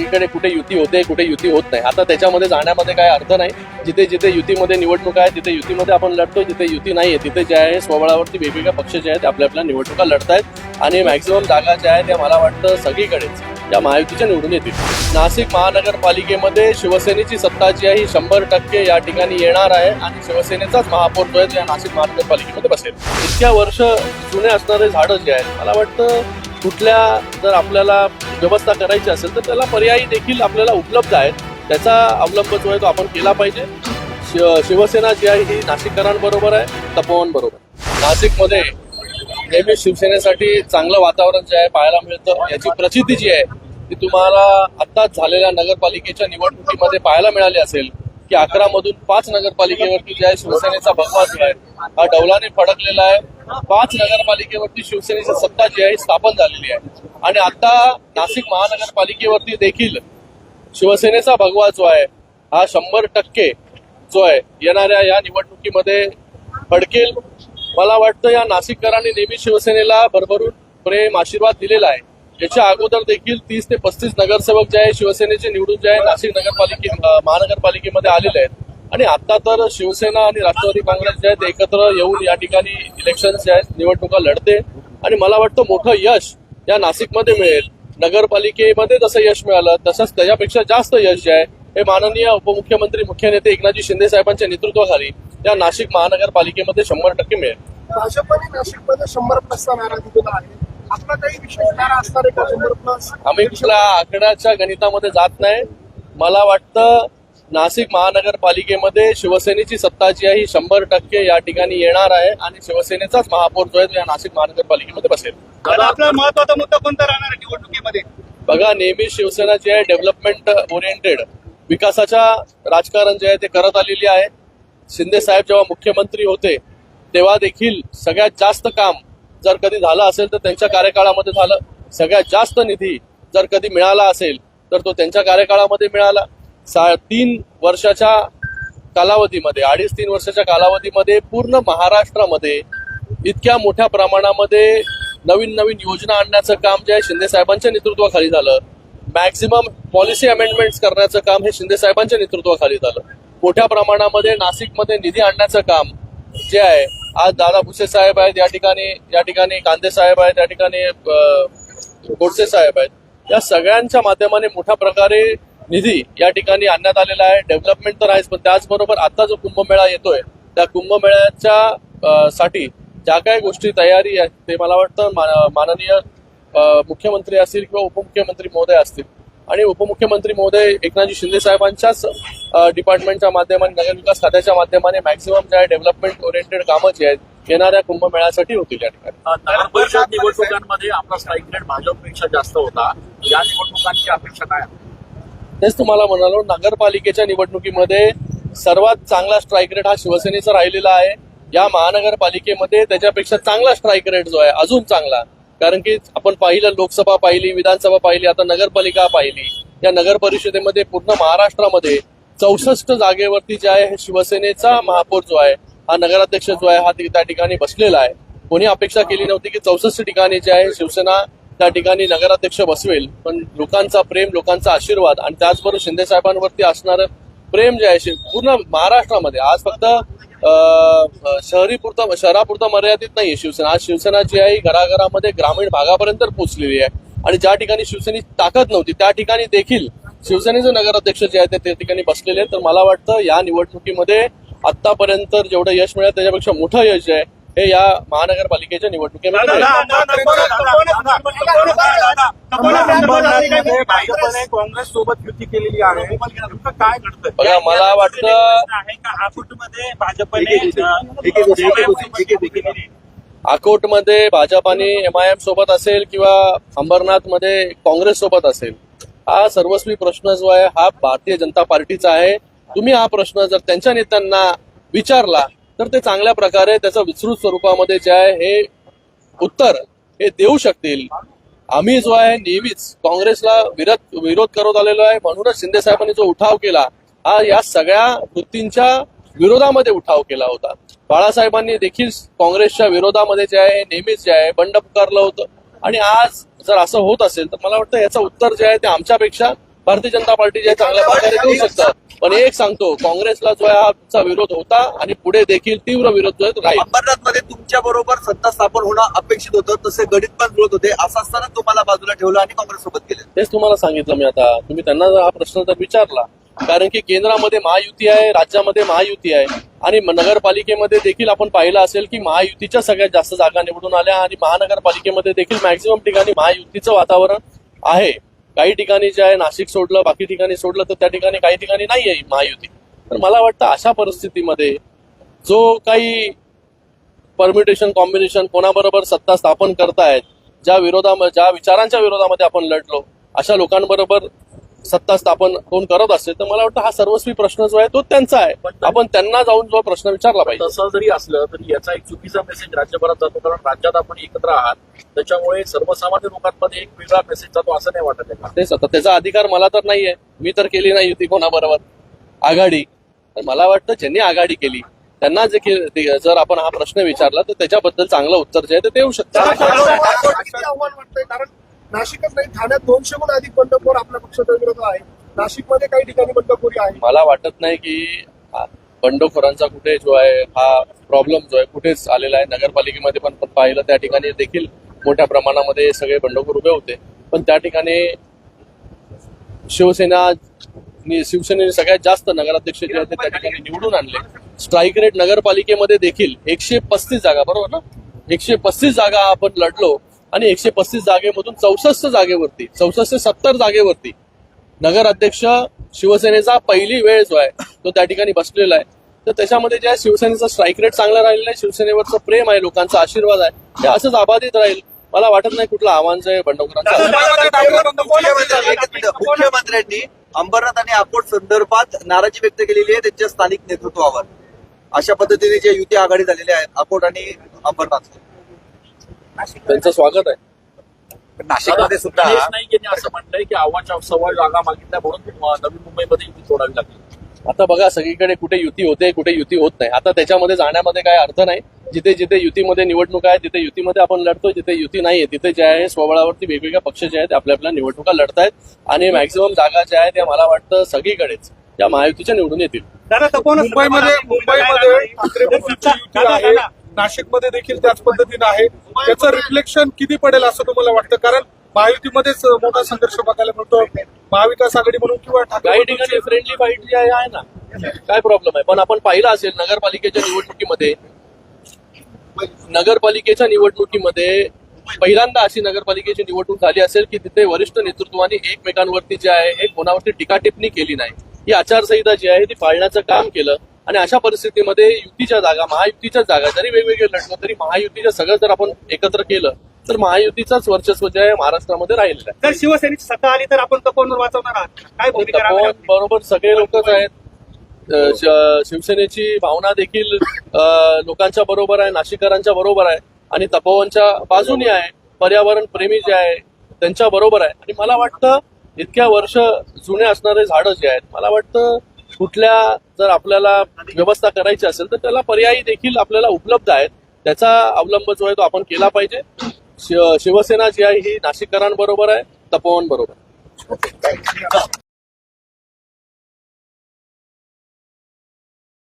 सगळीकडे कुठे युती होते कुठे युती होत नाही. आता त्याच्यामध्ये जाण्यामध्ये काय अर्थ नाही. जिथे जिथे युतीमध्ये निवडणूक आहे तिथे युतीमध्ये आपण लढतो, जिथे युती नाहीये तिथे जे आहे स्वबळावरती वेगवेगळ्या पक्ष जे आहेत आपल्या आपल्या निवडणुका लढतायत आणि मॅक्झिमम जागा ज्या आहेत त्या मला वाटतं सगळीकडेच त्या महायुतीच्या निवडून येतील. नाशिक महानगरपालिकेमध्ये शिवसेनेची सत्ता जी आहे ही 100% या ठिकाणी येणार आहे आणि शिवसेनेचाच महापौर जो आहे या नाशिक महानगरपालिकेमध्ये बसेल. इतक्या वर्ष जुने असणारे झाडं जे आहेत मला वाटतं कुठल्या जर आपल्याला व्यवस्था करायची असेल तर त्याला पर्यायी देखील आपल्याला उपलब्ध आहेत. त्याचा अवलंब जो आहे तो आपण केला पाहिजे. शिवसेना जी आहे ही नाशिककरांबरोबर आहे, तपोवनबरोबर. नाशिकमध्ये नेहमी शिवसेनेसाठी चांगलं वातावरण जे आहे पाहायला मिळतं. याची प्रचिती जी आहे ती तुम्हाला आत्ताच झालेल्या नगरपालिकेच्या निवडणुकीमध्ये पाहायला मिळाली असेल की 11 मधून 5 नगरपालिकेवरती जे आहे शिवसेनेचा भगवा जो आहे हा डौलाने फडकलेला आहे. 5 नगरपालिकेवरती शिवसेनेची सत्ता जी आहे स्थापन झालेली आहे आणि आता नाशिक महानगरपालिकेवरती देखील शिवसेनेचा भगवा जो आहे हा 100% जो आहे येणाऱ्या या निवडणुकीमध्ये फडकेल. मला वाटतं या नाशिककरांनी नेहमी शिवसेनेला भरभरून प्रेम आशीर्वाद दिलेला आहे. याच्या अगोदर देखील 30 ते 35 नगरसेवक जे आहे शिवसेनेचे निवडून जे आहे नाशिक महानगरपालिकेमध्ये आलेले आहेत आणि आता तर शिवसेना आणि राष्ट्रवादी काँग्रेस जे आहेत एकत्र येऊन या ठिकाणी इलेक्शन जे आहेत निवडणुका लढते आणि मला वाटतं मोठं यश या नाशिकमध्ये मिळेल. नगरपालिकेमध्ये जसं यश मिळालं तसंच त्याच्यापेक्षा जास्त यश जे आहे हे माननीय उपमुख्यमंत्री मुख्य नेते एकनाथजी शिंदे साहेबांच्या नेतृत्वाखाली या नाशिक महानगरपालिकेमध्ये 100% मिळेल. भाजपने नाशिकमध्ये 100+ नारा दिलेला आहे. आपला काही विशेष नारा असणार आहे का 100+? आम्ही कुठल्या आकड्याच्या गणितामध्ये जात नाही. मला वाटतं नाशिक महानगरपालिकेमध्ये शिवसेनेची सत्ता जी आहे ही 100% या ठिकाणी येणार आहे आणि शिवसेनेचाच महापौर जो आहे तो या नाशिक महानगरपालिकेमध्ये बसेल. आपला महत्वाचा मुद्दा कोणता राहणार आहे निवडणुकीमध्ये? बघा, नेहमी शिवसेना जी आहे डेव्हलपमेंट ओरिएंटेड विकासाच्या राजकारण जे आहे ते करत आलेली आहे. शिंदे साहेब जेव्हा मुख्यमंत्री होते तेव्हा देखील सगळ्यात जास्त काम जर कधी झालं असेल तर त्यांच्या कार्यकाळामध्ये झालं. सगळ्यात जास्त निधी जर कधी मिळाला असेल तर तो त्यांच्या कार्यकाळामध्ये मिळाला. 3 वर्षाच्या कालावधीमध्ये 2.5-3 वर्षाच्या कालावधीमध्ये पूर्ण महाराष्ट्रामध्ये इतक्या मोठ्या प्रमाणामध्ये नवीन नवीन योजना आणण्याचं काम जे आहे शिंदे साहेबांच्या नेतृत्वाखाली झालं. मॅक्झिमम पॉलिसी अमेंडमेंट्स करण्याचं काम हे शिंदे साहेबांच्या नेतृत्वाखाली झालं. मोठ्या प्रमाणामध्ये नाशिकमध्ये निधी आणण्याचं काम जे आहे आज दादा भुसे साहेब आहेत या ठिकाणी कांदे साहेब आहेत या ठिकाणी गोडसे साहेब आहेत. या सगळ्यांच्या माध्यमाने मोठ्या प्रकारे निधी या ठिकाणी आणण्यात आलेला आहे. डेव्हलपमेंट तर आहेच पण त्याचबरोबर आता जो कुंभमेळा येतोय त्या कुंभमेळ्याच्या साठी ज्या काही गोष्टी तयारी आहेत ते मला वाटतं माननीय मुख्यमंत्री असतील किंवा उपमुख्यमंत्री महोदय असतील आणि उपमुख्यमंत्री महोदय एकनाथजी शिंदे साहेबांच्याच डिपार्टमेंटच्या माध्यमाने नगरविकास खात्याच्या माध्यमाने मॅक्झिमम जे आहे डेव्हलपमेंट ओरिएंटेड कामं जी आहेत येणाऱ्या कुंभमेळ्यासाठी होतील. या ठिकाणी नगर परिषद निवडणुकांमध्ये आपला स्ट्राईक रेट भाजपपेक्षा जास्त होता. या निवडणुकांची अपेक्षा काय? तेच तुम्हाला म्हणालो, नगरपालिकेच्या निवडणुकीमध्ये सर्वात चांगला स्ट्राईक रेट हा शिवसेनेचा राहिलेला आहे. या महानगरपालिकेमध्ये त्याच्यापेक्षा चांगला स्ट्राईक रेट जो आहे अजून चांगला, कारण की आपण पाहिलं लोकसभा पाहिली, विधानसभा पाहिली, आता नगरपालिका पाहिली. या नगर परिषदेमध्ये पूर्ण महाराष्ट्रामध्ये 64 जागेवरती जे आहे शिवसेनेचा महापौर जो आहे हा नगराध्यक्ष जो आहे हा त्या ठिकाणी बसलेला आहे. कोणी अपेक्षा केली नव्हती की 64 ठिकाणी जे आहे शिवसेना त्या ठिकाणी नगराध्यक्ष बसवेल, पण लोकांचा प्रेम, लोकांचा आशीर्वाद आणि त्याचबरोबर शिंदे साहेबांवरती असणारं प्रेम जे आहे पूर्ण महाराष्ट्रामध्ये आज फक्त शहरापुरता मर्यादित नाहीये शिवसेना. आज शिवसेना जी आहे घराघरामध्ये ग्रामीण भागापर्यंत पोहोचलेली आहे आणि ज्या ठिकाणी शिवसेनेची ताकद नव्हती त्या ठिकाणी देखील शिवसेनेचे नगराध्यक्ष जे आहेत ते त्या ठिकाणी बसलेले आहेत. तर मला वाटतं या निवडणुकीमध्ये आतापर्यंत जेवढं यश मिळालं त्याच्यापेक्षा मोठं यश जे आहे हे या महानगरपालिकेच्या निवडणुकीमध्ये भाजपने काँग्रेस सोबत युती केलेली आहे. काय घडतं? बघा, मला वाटतं अकोटमध्ये भाजप आणि MIM सोबत असेल किंवा अंबरनाथमध्ये काँग्रेस सोबत असेल, हा सर्वस्वी प्रश्न जो आहे हा भारतीय जनता पार्टीचा आहे. तुम्ही हा प्रश्न जर त्यांच्या नेत्यांना विचारला तर ते चांगल्या प्रकारे त्याचं विस्तृत स्वरूपामध्ये जे आहे हे उत्तर हे देऊ शकतील. आम्ही जो आहे नेहमीच काँग्रेसला विरोध करत आलेलो आहे. म्हणूनच शिंदे साहेबांनी जो उठाव केला हा या सगळ्या वृत्तींच्या विरोधामध्ये उठाव केला होता. बाळासाहेबांनी देखील काँग्रेसच्या विरोधामध्ये जे आहे नेहमीच जे आहे बंड पुकारलं होतं आणि आज जर असं होत असेल तर मला वाटतं याचं उत्तर जे आहे ते आमच्यापेक्षा भारतीय जनता पार्टी जे चांगल्या प्रकारे देऊ शकतात. पण एक सांगतो, काँग्रेसला जो आहे आमचा विरोध होता आणि पुढे देखील तीव्र विरोध जो आहे तो राहील. अंबरनाथ मध्ये तुमच्या बरोबर सत्ता स्थापन होणं अपेक्षित होतं, तसे गणित पण जुळत होते. असं असताना तुम्हाला बाजूला ठेवलं आणि काँग्रेस सोबत गेले. तेच तुम्हाला सांगितलं मी आता. तुम्ही त्यांना हा प्रश्न जर विचारला, कारण की केंद्रामध्ये महायुती आहे, राज्यामध्ये महायुती आहे आणि नगरपालिकेमध्ये देखील आपण पाहिलं असेल की महायुतीच्या सगळ्यात जास्त जागा निवडून आल्या आणि महानगरपालिकेमध्ये देखील मॅक्झिमम ठिकाणी महायुतीचं वातावरण आहे. काही ठिकाणी जे आहे नाशिक सोडलं, बाकी ठिकाणी सोडलं तर त्या ठिकाणी काही ठिकाणी नाही आहे महायुती. तर मला वाटतं अशा परिस्थितीमध्ये जो काही परम्युटेशन कॉम्बिनेशन कोणाबरोबर सत्ता स्थापन करतायत, ज्या विचारांच्या विरोधामध्ये आपण लढलो, अशा लोकांबरोबर सत्ता स्थापन कोण करत असेल तर मला वाटतं हा सर्वस्वी प्रश्न जो आहे तो त्यांचा आहे. आपण त्यांना जाऊन जो प्रश्न विचारला पाहिजे. तसं जरी असलं तरी याचा एक चुकीचा मेसेज राज्यभरात जातो, कारण राज्यात आपण एकत्र आहात, त्याच्यामुळे सर्वसामान्य लोकांमध्ये एक वेगळा मेसेज जातो असं नाही वाटत आहे का? तेच आता त्याचा अधिकार मला तर नाहीये. मी तर केली नाही युती कोणाबरोबर आघाडी. तर मला वाटतं ज्यांनी आघाडी केली त्यांना जर आपण हा प्रश्न विचारला तर त्याच्याबद्दल चांगलं उत्तर जे आहे ते देऊ शकतात. किती आव्हान वाटतंय, कारण नाशिकच नाही, ठाण्यात 200हून अधिक बंडखोर आपल्या पक्षाच्या विरोधात आहे. नाशिकमध्ये काही ठिकाणी बंडखोरी आहे. मला वाटत नाही की बंडखोरांचा कुठे जो आहे हा प्रॉब्लेम जो आहे कुठेच आलेला आहे. नगरपालिकेमध्ये पण पाहिलं त्या ठिकाणी देखील मोठ्या प्रमाणामध्ये सगळे बंडखोर उभे होते. पण त्या ठिकाणी शिवसेनेने सगळ्यात जास्त नगराध्यक्ष जे आहेत ते त्या ठिकाणी निवडून आणले. स्ट्राईक रेट नगरपालिकेमध्ये देखील 135 जागा, बरोबर ना, 135 जागा आपण लढलो आणि 135 जागेमधून 64 ते 70 जागेवरती नगराध्यक्ष शिवसेनेचा पहिली वेळ जो आहे तो त्या ठिकाणी बसलेला आहे. तर त्याच्यामध्ये जे शिवसेनेचा स्ट्राईक रेट चांगला राहिलेला आहे, शिवसेनेवरचं प्रेम आहे, लोकांचा आशीर्वाद आहे, ते असंच अबाधित राहील. मला वाटत नाही कुठलं आव्हान जे आहे बंडखोरांचं. मुख्यमंत्र्यांनी अंबरनाथ आणि अकोट संदर्भात नाराजी व्यक्त केलेली आहे त्यांच्या स्थानिक नेतृत्वावर. अशा पद्धतीने जे युती आघाडी झालेली आहे अकोट आणि अंबरनाथ, त्यांचं स्वागत आहे. नाशिकमध्ये सुद्धा गणेश नाईक यांनी असं म्हटलंय की आव्हाच्या सव्वा जागा मागितल्या म्हणून नवी मुंबईमध्ये युती तोडावी लागली. आता बघा, सगळीकडे कुठे युती होते, कुठे युती होत नाही. आता त्याच्यामध्ये जाण्यामध्ये काय अर्थ नाही. जिथे जिथे युतीमध्ये निवडणूक आहे तिथे युतीमध्ये आपण लढतो, जिथे युती नाहीये तिथे जे आहे स्वबळावरती वेगवेगळ्या पक्ष जे आहेत ते आपल्या निवडणुका लढतायत आणि मॅक्झिमम जागा ज्या आहेत त्या मला वाटतं सगळीकडेच त्या महायुतीच्या निवडून येतील. मुंबईमध्ये ठाकरे बंधूंची युती आहे, नाशिकमध्ये देखील त्याच पद्धतीनं आहे. त्याचं रिफ्लेक्शन किती पडेल असं तुम्हाला वाटतं? कारण महायुतीमध्येच मोठा संघर्ष बघायला मिळतो, महाविकास आघाडी म्हणून किंवा ठाकरे काही ठिकाणी फ्रेंडली फाईट जी आहे ना, काय प्रॉब्लेम आहे. पण आपण पाहिलं असेल नगरपालिकेच्या निवडणुकीमध्ये पहिल्यांदा अशी नगरपालिकेची निवडणूक झाली असेल की तिथे वरिष्ठ नेतृत्वाने एकमेकांवरती जे आहे हे कोणावरती टीका टिप्पणी केली नाही. ही आचारसंहिता जी आहे ती पाळण्याचं काम केलं आणि अशा परिस्थितीमध्ये युतीच्या जागा, महायुतीच्या जागा जरी वेगवेगळे लढलो तरी महायुतीच्या सगळं जर आपण एकत्र केलं तर महायुतीचं वर्चस्व जे आहे महाराष्ट्रामध्ये राहिलेलं आहे. जर शिवसेनेची सत्ता आली तर आपण तपोवन वाचवणार आहात, काय भूमिका तपोवन राहणार? बरोबर सगळे लोकच आहेत. शिवसेनेची भावना देखील लोकांच्या बरोबर आहे, नाशिककरांच्या बरोबर आहे आणि तपोवनच्या बाजूने आहे. पर्यावरण प्रेमी जे आहे त्यांच्या बरोबर आहे. आणि मला वाटतं इतक्या वर्ष जुने असणारे झाडं जे आहेत, मला वाटतं कुठल्या जर आपल्याला व्यवस्था करायची असेल तर त्याला पर्यायी देखील आपल्याला उपलब्ध आहेत. त्याचा अवलंब जो आहे तो आपण केला पाहिजे. शिवसेना जी आहे ही नाशिककरांबरोबर आहे, तपोवन बरोबर.